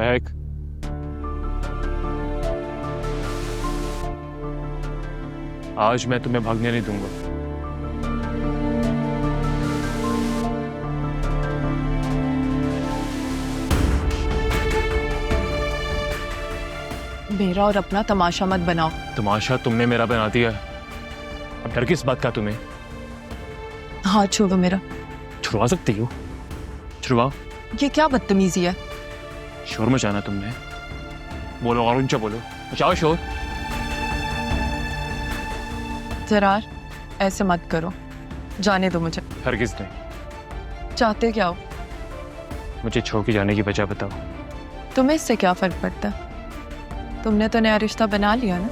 महक, आज मैं तुम्हें भागने नहीं दूंगा। मेरा और अपना तमाशा मत बनाओ। तमाशा तुमने मेरा बना दिया। अब डर किस बात का तुम्हें? हाथ छोड़ो मेरा। छुड़वा सकती हो? छुड़वाओ। ये क्या बदतमीजी है? शोर मचाना तुमने। बोलो और ऊंचा बोलो, मचाओ शोर। जरार, ऐसे मत करो, जाने दो मुझे। हरगिज़ नहीं। चाहते क्या हो? मुझे छोड़ के जाने की वजह बताओ। तुम्हें इससे क्या फर्क पड़ता है? तुमने तो नया रिश्ता बना लिया ना।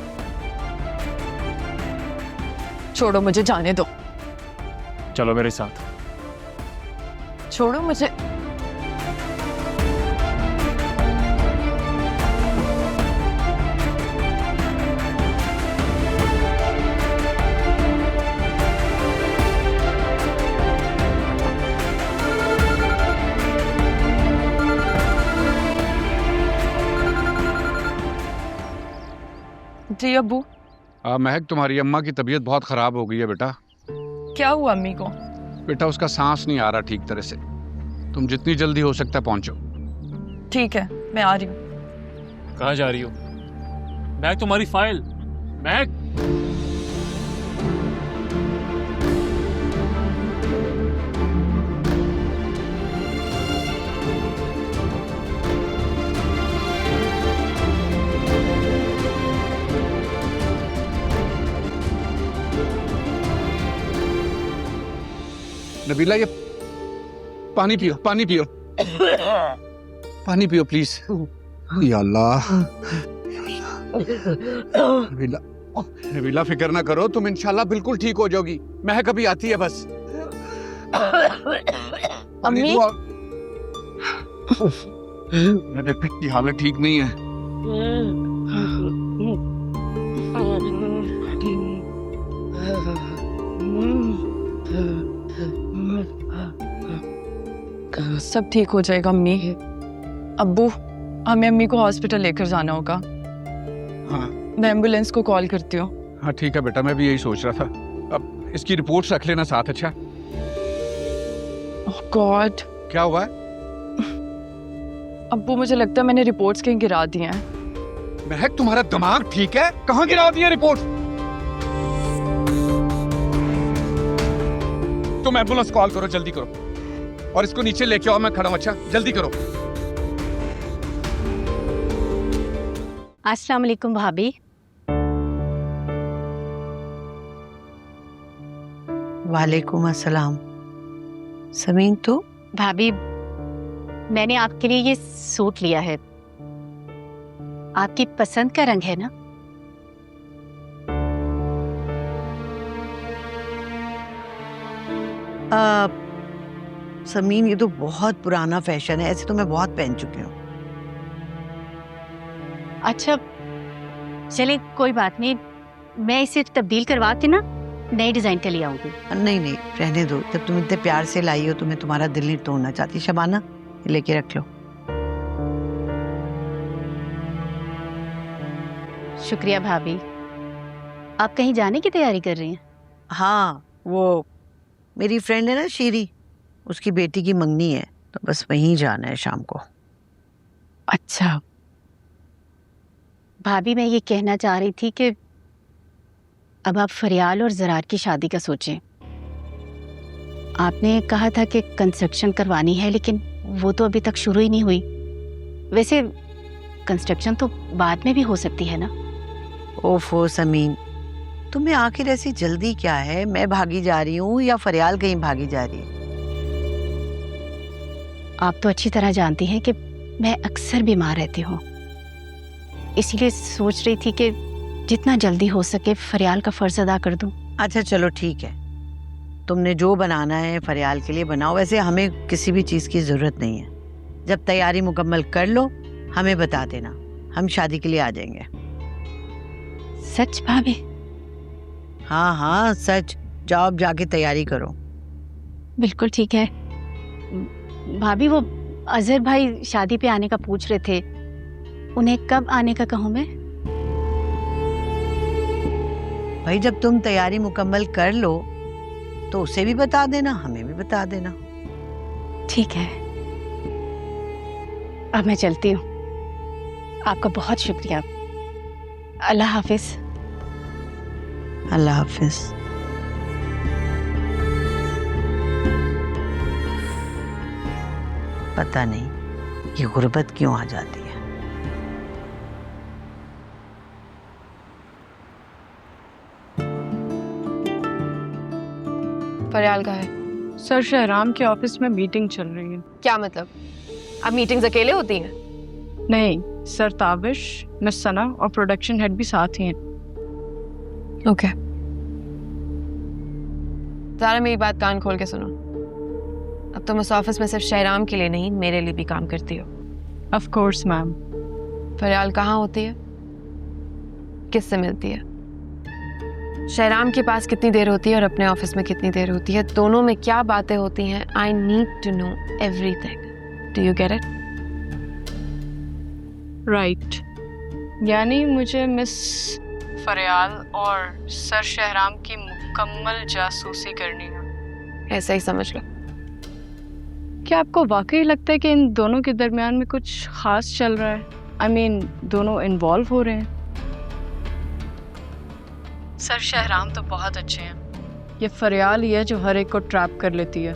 छोड़ो मुझे, जाने दो। चलो मेरे साथ। छोड़ो मुझे। जी अब्बू। महक, तुम्हारी अम्मा की तबीयत बहुत खराब हो गई है बेटा। क्या हुआ अम्मी को? बेटा उसका सांस नहीं आ रहा ठीक तरह से। तुम जितनी जल्दी हो सकता है पहुंचो। ठीक है, मैं आ रही हूँ। कहाँ जा रही हो? महक, तुम्हारी फाइल। महक, नबीला, ये पानी पियो, पानी पियो। पानी पियो प्लीज। या अल्लाह। नबीला, नबीला फिक्र ना करो, तुम इंशाल्लाह बिल्कुल ठीक हो जाओगी। महक अभी आती है बस। अम्मी। मेरे पेट की हालत ठीक नहीं है। सब ठीक हो जाएगा अम्मी। अब्बू, हमें अम्मी को हॉस्पिटल लेकर जाना होगा। हाँ मैं एम्बुलेंस को कॉल करती हूँ। हाँ ठीक है बेटा, मैं भी यही सोच रहा था। अब इसकी रिपोर्ट्स रख लेना साथ। अच्छा, ओह गॉड। क्या हुआ है? अब्बू, मुझे लगता है मैंने रिपोर्ट्स कहीं गिरा दी हैं। महक, तुम्हारा दिमाग ठीक है? कहाँ गिरा दी है रिपोर्ट? तुम एम्बुलेंस कॉल करो, जल्दी करो, और इसको नीचे लेके आओ। मैं खड़ा हूं। अच्छा, जल्दी करो। अस्सलाम वालेकुम भाभी। वालेकुम अस्सलाम। समीन, तो भाभी, मैंने आपके लिए ये सूट लिया है। आपकी पसंद का रंग है ना? समीन, ये तो बहुत पुराना फैशन है, ऐसे तो मैं बहुत पहन चुकी हूँ। अच्छा, चले कोई बात नहीं, मैं इसे तब्दील करवा के ना नए डिजाइन का ले आऊंगी। नहीं नहीं, रहने दो। जब तुम इतने प्यार से लाई हो तो मैं तुम्हारा दिल नहीं तोड़ना चाहती। शबाना, ये लेके रख लो। शुक्रिया भाभी। आप कहीं जाने की तैयारी कर रही हैं? हाँ, वो मेरी फ्रेंड है ना शीरी, उसकी बेटी की मंगनी है, तो बस वहीं जाना है शाम को। अच्छा भाभी, मैं ये कहना चाह रही थी कि अब आप फरियाल और ज़रार की शादी का सोचें। आपने कहा था कि कंस्ट्रक्शन करवानी है, लेकिन वो तो अभी तक शुरू ही नहीं हुई। वैसे कंस्ट्रक्शन तो बाद में भी हो सकती है ना? ओफो समीन, तुम्हें आखिर ऐसी जल्दी क्या है? मैं भागी जा रही हूँ या फरियाल कहीं भागी जा रही है? आप तो अच्छी तरह जानती हैं कि मैं अक्सर बीमार रहती हूँ, इसीलिए सोच रही थी कि जितना जल्दी हो सके फरियाल का फर्ज अदा कर दूं। अच्छा चलो ठीक है, तुमने जो बनाना है फरियाल के लिए बनाओ। वैसे हमें किसी भी चीज़ की ज़रूरत नहीं है। जब तैयारी मुकम्मल कर लो हमें बता देना, हम शादी के लिए आ जाएंगे। सच भाभी? हाँ हाँ सच। जाओ अब जाके तैयारी करो। बिल्कुल ठीक है भाभी। वो अजहर भाई शादी पे आने का पूछ रहे थे, उन्हें कब आने का कहूँ मैं? भाई जब तुम तैयारी मुकम्मल कर लो तो उसे भी बता देना, हमें भी बता देना। ठीक है, अब मैं चलती हूँ। आपका बहुत शुक्रिया। अल्लाह हाफिज। अल्लाह हाफिज। पता नहीं ये गुर्बत क्यों आ जाती है। फरियाल का है। सर शहराम के ऑफिस में मीटिंग चल रही है। क्या मतलब? अब मीटिंग्स अकेले होती हैं? नहीं सर, ताबिश, मिस सना और प्रोडक्शन हेड भी साथ ही हैं। ओके। ज़ारा मेरी बात कान खोल के सुनो। अब तुम उस ऑफिस में सिर्फ शहराम के लिए नहीं, मेरे लिए भी काम करती हो। Of course ma'am. फरियाल कहाँ होती है? किससे मिलती है? शहराम के पास कितनी देर होती है और अपने ऑफिस में कितनी देर होती है? दोनों में क्या बातें होती हैं? I need to know everything. Do you get it? Right, यानी मुझे मिस फरियाल और सर शहराम की मुकम्मल जासूसी करनी है। ऐसा ही समझ लो। क्या आपको वाकई लगता है कि इन दोनों के दरमियान में कुछ खास चल रहा है? आई मीन दोनों इन्वॉल्व हो रहे हैं। सर शहराम तो बहुत अच्छे हैं। ये फरियाल ही है जो हर एक को ट्रैप कर लेती है।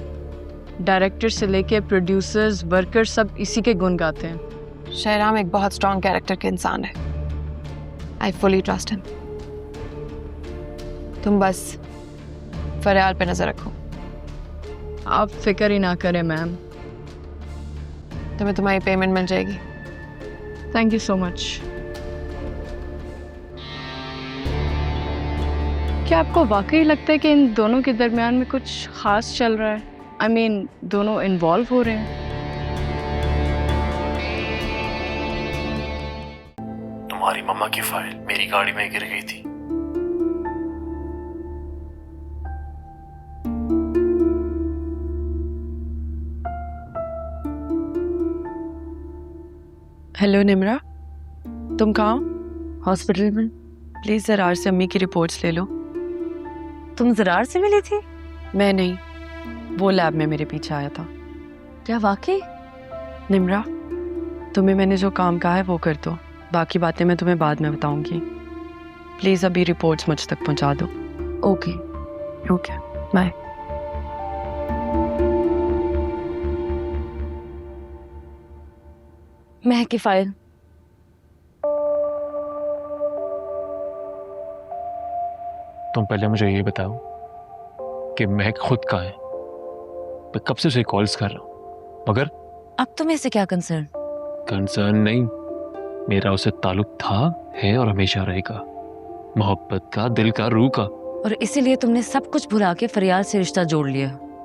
डायरेक्टर से लेके प्रोड्यूसर्स, वर्कर्स सब इसी के गुण गाते हैं। शहराम एक बहुत स्ट्रॉन्ग कैरेक्टर के इंसान है। I fully trust him. तुम बस फरियाल पे नजर रखो। आप फिक्र ही ना करें मैम। तुम्हें तुम्हारी पेमेंट मिल जाएगी। Thank you so much. क्या आपको वाकई लगता है कि इन दोनों के दरमियान में कुछ खास चल रहा है? आई मीन दोनों इन्वॉल्व हो रहे हैं। तुम्हारी मम्मा की फाइल मेरी गाड़ी में गिर गई थी। हेलो निम्रा, तुम कहाँ? हॉस्पिटल में। प्लीज जरार से अम्मी की रिपोर्ट्स ले लो। तुम जरार से मिली थी? मैं नहीं, वो लैब में मेरे पीछे आया था। क्या वाकई? निम्रा, तुम्हें मैंने जो काम कहा है वो कर दो, बाकी बातें मैं तुम्हें बाद में बताऊंगी। प्लीज अभी रिपोर्ट्स मुझ तक पहुंचा दो। ओके। Okay, bye. महक की फाइल। तुम पहले मुझे ये बताओ कि महक खुद कहाँ है? मैं कब से उसे कॉल्स कर रहा हूँ, मगर अब तुम्हें इससे क्या कंसर्न? कंसर्न नहीं, मेरा उसे ताल्लुक था, है और हमेशा रहेगा। मोहब्बत का, दिल का, रूह का। और इसीलिए तुमने सब कुछ भुला के फरियाल से रिश्ता जोड़ लिया।